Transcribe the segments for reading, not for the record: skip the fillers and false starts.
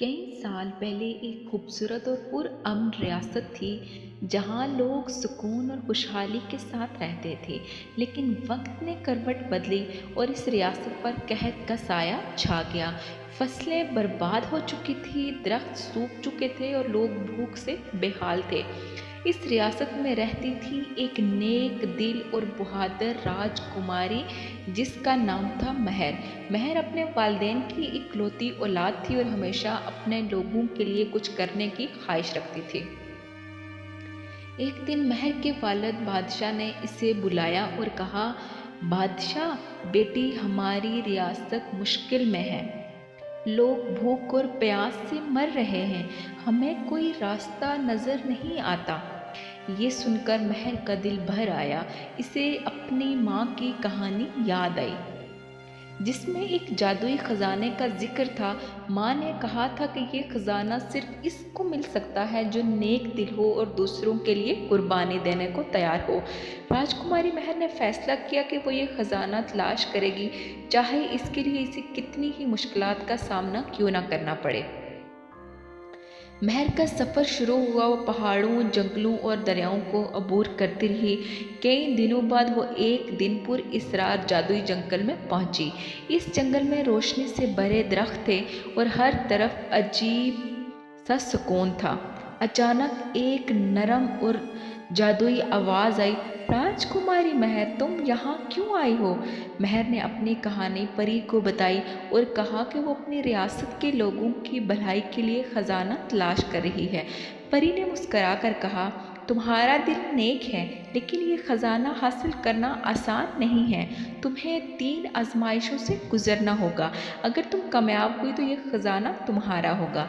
कई साल पहले एक खूबसूरत और पुरअमन रियासत थी जहाँ लोग सुकून और खुशहाली के साथ रहते थे। लेकिन वक्त ने करवट बदली और इस रियासत पर कहत का साया छा गया। फसलें बर्बाद हो चुकी थी, दरख्त सूख चुके थे और लोग भूख से बेहाल थे। इस रियासत में रहती थी एक नेक दिल और बहादुर राजकुमारी जिसका नाम था महर। महर अपने वालिदैन की इकलौती औलाद थी और हमेशा अपने लोगों के लिए कुछ करने की ख्वाहिश रखती थी। एक दिन महर के वालिद बादशाह ने इसे बुलाया और कहा, बादशाह बेटी, हमारी रियासत मुश्किल में है। लोग भूख और प्यास से मर रहे हैं, हमें कोई रास्ता नजर नहीं आता। ये सुनकर महर का दिल भर आया। इसे अपनी माँ की कहानी याद आई जिसमें एक जादुई खजाने का जिक्र था। माँ ने कहा था कि ये खजाना सिर्फ इसको मिल सकता है जो नेक दिल हो और दूसरों के लिए कुर्बानी देने को तैयार हो। राजकुमारी महर ने फैसला किया कि वो ये खजाना तलाश करेगी, चाहे इसके लिए इसे कितनी ही मुश्किलात का सामना क्यों ना करना पड़े। महर का सफ़र शुरू हुआ। वो पहाड़ों, जंगलों और दरियाओं को अबूर करती रही। कई दिनों बाद वो एक दिन पुरअसरार जादुई जंगल में पहुंची। इस जंगल में रोशनी से भरे दरख्त थे और हर तरफ अजीब सा सुकून था। अचानक एक नरम और जादुई आवाज़ आई, राजकुमारी महर, तुम यहाँ क्यों आई हो? महर ने अपनी कहानी परी को बताई और कहा कि वो अपनी रियासत के लोगों की भलाई के लिए खजाना तलाश कर रही है। परी ने मुस्करा कर कहा, तुम्हारा दिल नेक है, लेकिन ये खजाना हासिल करना आसान नहीं है। तुम्हें 3 आजमाइशों से गुजरना होगा। अगर तुम कामयाब हुई तो ये खजाना तुम्हारा होगा।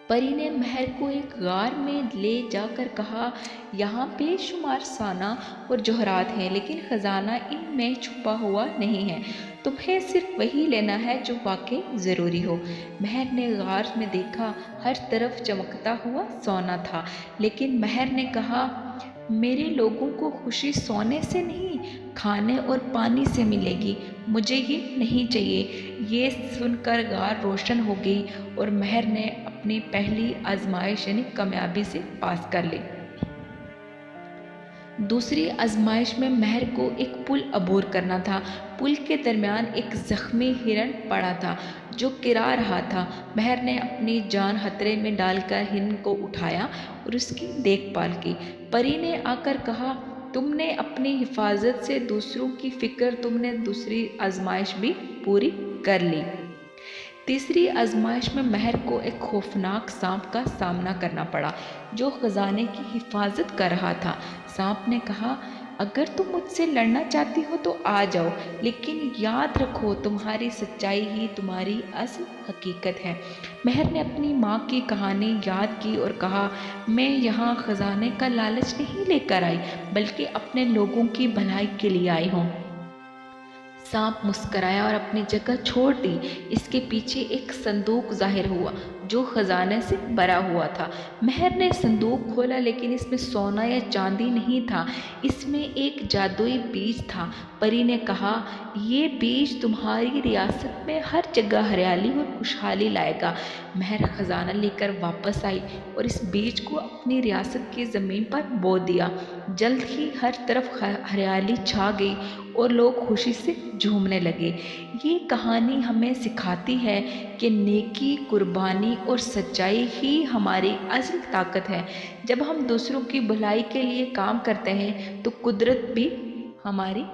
परी ने महर को एक गार में ले जाकर कहा, यहाँ बेशुमार सोना और जौहरात हैं, लेकिन खजाना इनमें छुपा हुआ नहीं है। तुम्हें सिर्फ वही लेना है जो वाकई ज़रूरी हो। महर ने गार में देखा, हर तरफ चमकता हुआ सोना था। लेकिन महर ने कहा, मेरे लोगों को खुशी सोने से नहीं, खाने और पानी से मिलेगी। मुझे ये नहीं चाहिए। ये सुनकर गार रोशन हो गई और महर ने अपनी पहली आजमाइश यानी कामयाबी से पास कर ली। दूसरी आजमाइश में महर को एक पुल अबूर करना था। पुल के दरमियान एक जख्मी हिरन पड़ा था जो किरा रहा था। महर ने अपनी जान खतरे में डालकर हिरन को उठाया और उसकी देखभाल की। परी ने आकर कहा, तुमने अपनी हिफाजत से दूसरों की फिक्र, तुमने दूसरी आजमाइश भी पूरी कर ली। तीसरी आजमाइश में महर को एक खौफनाक सांप का सामना करना पड़ा जो खजाने की हिफाजत कर रहा था। सांप ने कहा, अगर तुम मुझसे लड़ना चाहती हो तो आ जाओ, लेकिन याद रखो तुम्हारी सच्चाई ही तुम्हारी असल हकीकत है। महर ने अपनी माँ की कहानी याद की और कहा, मैं यहाँ खजाने का लालच नहीं लेकर आई, बल्कि अपने लोगों की भलाई के लिए आई हूँ। सांप मुस्कराया और अपनी जगह छोड़ दी। इसके पीछे एक संदूक जाहिर हुआ जो खजाने से भरा हुआ था। महर ने संदूक खोला, लेकिन इसमें सोना या चांदी नहीं था, इसमें एक जादुई बीज था। परी ने कहा, ये बीज तुम्हारी रियासत में हर जगह हरियाली और खुशहाली लाएगा। महर खजाना लेकर वापस आई और इस बीज को अपनी रियासत की ज़मीन पर बो दिया। जल्द ही हर तरफ हरियाली छा गई और लोग खुशी से झूमने लगे। ये कहानी हमें सिखाती है कि नेकी, कुर्बानी और सच्चाई ही हमारी असल ताकत है। जब हम दूसरों की भलाई के लिए काम करते हैं तो कुदरत भी हमारी